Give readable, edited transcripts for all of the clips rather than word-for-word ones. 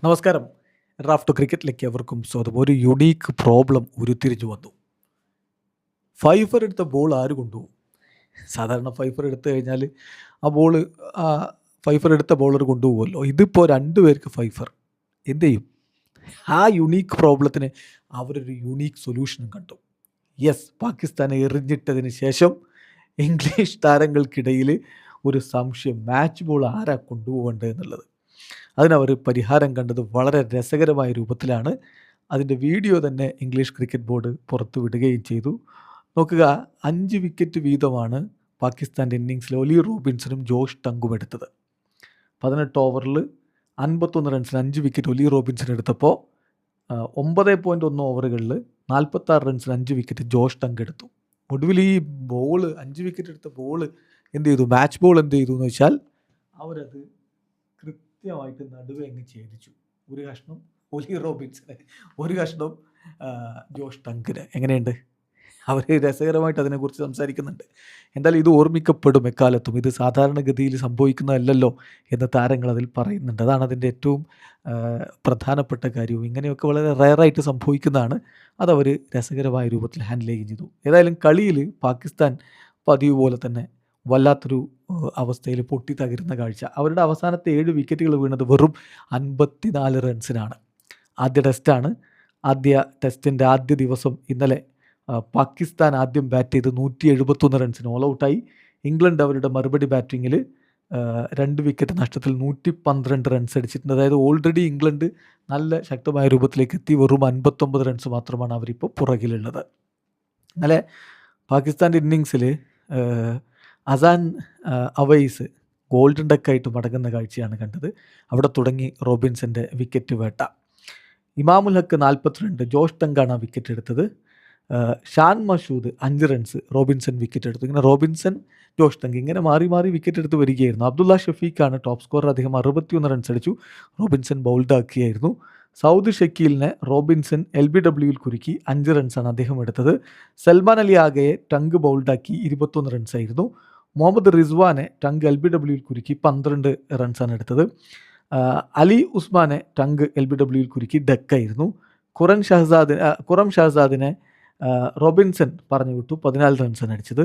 നമസ്കാരം. റാഫ്റ്റോ ക്രിക്കറ്റിലേക്ക് എവർക്കും സ്വാഗതം. ഒരു യുണീക്ക് പ്രോബ്ലം ഉരുത്തിരിഞ്ഞു വന്നു. ഫൈഫർ എടുത്ത ബോൾ ആര് കൊണ്ടുപോകും? സാധാരണ ഫൈഫർ എടുത്തു കഴിഞ്ഞാൽ ആ ബോൾ ആ ഫൈഫർ എടുത്ത ബോളർ കൊണ്ടുപോകുമല്ലോ. ഇതിപ്പോൾ 2 പേർക്ക് ഫൈഫർ. എന്ത് ചെയ്യും? ആ യുണീക്ക് പ്രോബ്ലത്തിന് അവരൊരു യുണീക്ക് സൊല്യൂഷനും കണ്ടു. യെസ്, പാകിസ്ഥാനെ എറിഞ്ഞിട്ടതിന് ശേഷം ഇംഗ്ലീഷ് താരങ്ങൾക്കിടയിൽ ഒരു സംശയം, മാച്ച് ബോൾ ആരാ കൊണ്ടുപോകേണ്ടത് എന്നുള്ളത്. അതിനവർ പരിഹാരം കണ്ടത് വളരെ രസകരമായ രൂപത്തിലാണ്. അതിൻ്റെ വീഡിയോ തന്നെ ഇംഗ്ലീഷ് ക്രിക്കറ്റ് ബോർഡ് പുറത്തു വിടുകയും ചെയ്തു. നോക്കുക, 5 വിക്കറ്റ് വീതമാണ് പാകിസ്ഥാൻ്റെ ഇന്നിങ്സിൽ ഒലി റോബിൻസണും ജോഷ് ടങ്കും എടുത്തത്. 18 ഓവറിൽ 51 റൺസിന് 5 വിക്കറ്റ് ഒലി റോബിൻസൺ എടുത്തപ്പോൾ 9.1 ഓവറുകളിൽ 46 റൺസിന് 5 വിക്കറ്റ് ജോഷ് ടങ്ക് എടുത്തു. ഒടുവിൽ ഈ ബോൾ 5 വിക്കറ്റ് എടുത്ത ബോൾ എന്ത് ചെയ്തു, മാച്ച് ബോൾ എന്ത് ചെയ്തു എന്ന് വെച്ചാൽ അവരത് കൃത്യമായിട്ട് നടുവേ അങ്ങ് ഛേദിച്ചു. ഒരു കഷ്ണം ഒലി റോബിൻസന്, ഒരു കഷ്ണം ജോഷ് ടങ്കിന്. എങ്ങനെയുണ്ട്? അവർ രസകരമായിട്ട് അതിനെക്കുറിച്ച് സംസാരിക്കുന്നുണ്ട്. എന്തായാലും ഇത് ഓർമ്മിക്കപ്പെടും എക്കാലത്തും. ഇത് സാധാരണഗതിയിൽ സംഭവിക്കുന്നതല്ലല്ലോ എന്ന് താരങ്ങൾ അതിൽ പറയുന്നുണ്ട്. അതാണ് അതിൻ്റെ ഏറ്റവും പ്രധാനപ്പെട്ട കാര്യവും. ഇങ്ങനെയൊക്കെ വളരെ റയറായിട്ട് സംഭവിക്കുന്നതാണ്. അതവർ രസകരമായ രൂപത്തിൽ ഹാൻഡിൽ ചെയ്യുകയും ചെയ്തു. ഏതായാലും കളിയിൽ പാകിസ്ഥാൻ പതിവ് പോലെ തന്നെ വല്ലാത്തൊരു അവസ്ഥയിൽ പൊട്ടി തകരുന്ന കാഴ്ച. അവരുടെ അവസാനത്തെ 7 വിക്കറ്റുകൾ വീണത് വെറും 54 റൺസിനാണ്. ആദ്യ ടെസ്റ്റിൻ്റെ ആദ്യ ദിവസം ഇന്നലെ പാകിസ്ഥാൻ ആദ്യം ബാറ്റ് ചെയ്ത് 171 റൺസിന് ഓൾ ഔട്ടായി. ഇംഗ്ലണ്ട് അവരുടെ മറുപടി ബാറ്റിങ്ങിൽ 2 വിക്കറ്റ് നഷ്ടത്തിൽ 112 റൺസ് അടിച്ചിട്ടുണ്ട്. അതായത് ഓൾറെഡി ഇംഗ്ലണ്ട് നല്ല ശക്തമായ രൂപത്തിലേക്ക് എത്തി. വെറും 59 റൺസ് മാത്രമാണ് അവരിപ്പോൾ പുറകിലുള്ളത്. ഇന്നലെ പാകിസ്ഥാൻ്റെ ഇന്നിങ്സിൽ അസാൻ അവൈസ് ഗോൾഡൻ ഡക്കായിട്ട് മടങ്ങുന്ന കാഴ്ചയാണ് കണ്ടത്. അവിടെ തുടങ്ങി റോബിൻസൻ്റെ വിക്കറ്റ് വേട്ട. ഇമാമുൽ ഹക്ക് 42, ജോഷ് ടങ്കാണ് ആ വിക്കറ്റ് എടുത്തത്. Shan Masood 5 runs, Robinson wicket എടുത്തു. ഇങ്ങനെ റോബിൻസൺ, ജോഷ് ടങ്ക് ഇങ്ങനെ മാറി മാറി വിക്കറ്റ് എടുത്ത് വരികയായിരുന്നു. അബ്ദുള്ള ഷഫീഖാണ് ടോപ്പ് സ്കോറർ. അദ്ദേഹം 61 റൺസ് അടിച്ചു. റോബിൻസൺ ബൗൾഡാക്കിയായിരുന്നു. സൗദ് ഷക്കീലിനെ റോബിൻസൺ LBWയിൽ കുരുക്കി 5 റൺസാണ് അദ്ദേഹം എടുത്തത്. സൽമാൻ അലി ആഗയെ ടങ്ക് ബൗൾഡാക്കി 21 റൺസായിരുന്നു. മുഹമ്മദ് റിസ്വാനെ ടങ്ക് LBWയിൽ കുരുക്കി 12 റൺസാണ് എടുത്തത്. അലി ഉസ്മാനെ ടങ്ക് LBWയിൽ കുരുക്കി ഡക്കായിരുന്നു. ഖുറം ഷഹസാദിനെ റോബിൻസൺ പറഞ്ഞു വിട്ടു, 14 റൺസാണ് അടിച്ചത്.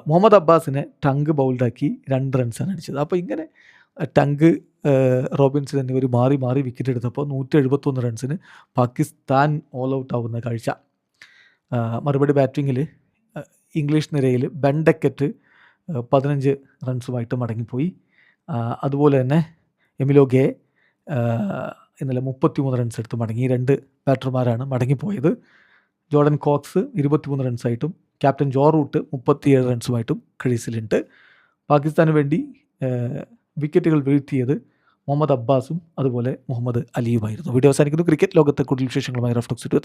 മുഹമ്മദ് അബ്ബാസിനെ ടങ്ക് ബൗൾഡാക്കി 2 റൺസാണ് അടിച്ചത്. അപ്പോൾ ഇങ്ങനെ ടങ്ക്, റോബിൻസൺ എന്നിവർ മാറി മാറി വിക്കറ്റ് എടുത്തപ്പോൾ 171 റൺസിന് പാകിസ്ഥാൻ ഓൾ ഔട്ട് ആവുന്ന കാഴ്ച. മറുപടി ബാറ്റിങ്ങിൽ ഇംഗ്ലീഷ് നിരയിൽ ബെൻ ഡക്കറ്റ് 15 റൺസുമായിട്ട് മടങ്ങിപ്പോയി. അതുപോലെ തന്നെ എമിലോ ഗേ ഇന്നലെ 33 റൺസ് എടുത്ത് മടങ്ങി. 2 ബാറ്റർമാരാണ് മടങ്ങിപ്പോയത്. ജോർഡൻ കോക്സ് 23 റൺസായിട്ടും ക്യാപ്റ്റൻ ജോ റൂട്ട് 37 റൺസുമായിട്ടും ക്രീസിലുണ്ട്. പാകിസ്ഥാന് വേണ്ടി വിക്കറ്റുകൾ വീഴ്ത്തിയത് മുഹമ്മദ് അബ്ബാസും അതുപോലെ മുഹമ്മദ് അലിയുമായിരുന്നു. വീഡിയോ അവസാനിക്കുന്നു. ക്രിക്കറ്റ് ലോകത്തെ കൂടുതൽ വിശേഷങ്ങളുമായി റഫ്റ്റോ.